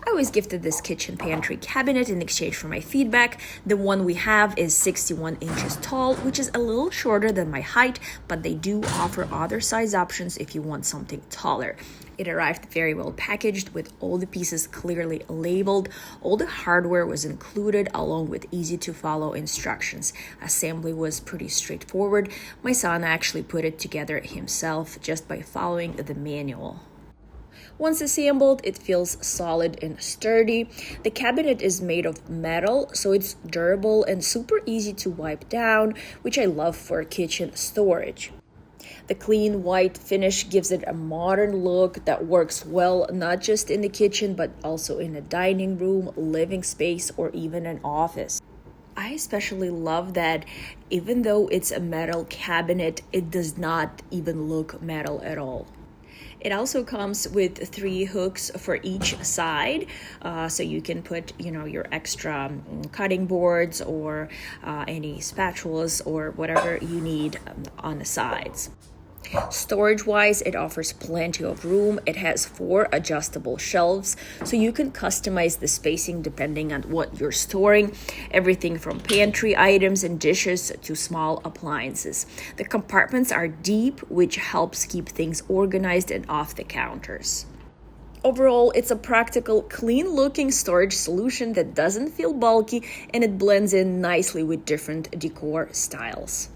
I was gifted this kitchen pantry cabinet in exchange for my feedback. The one we have is 61 inches tall, which is a little shorter than my height, but they do offer other size options if you want something taller. It arrived very well packaged with all the pieces clearly labeled. All the hardware was included along with easy to follow instructions. Assembly was pretty straightforward. My son actually put it together himself just by following the manual. Once assembled, it feels solid and sturdy. The cabinet is made of metal, so it's durable and super easy to wipe down, which I love for kitchen storage. The clean white finish gives it a modern look that works well not just in the kitchen but also in a dining room, living space, or even an office. I especially love that even though it's a metal cabinet, it does not even look metal at all. It also comes with 3 hooks for each side, so you can put, your extra cutting boards or any spatulas or whatever you need on the sides. Storage-wise, it offers plenty of room. It has 4 adjustable shelves, so you can customize the spacing depending on what you're storing. Everything from pantry items and dishes to small appliances. The compartments are deep, which helps keep things organized and off the counters. Overall, it's a practical, clean-looking storage solution that doesn't feel bulky, and it blends in nicely with different decor styles.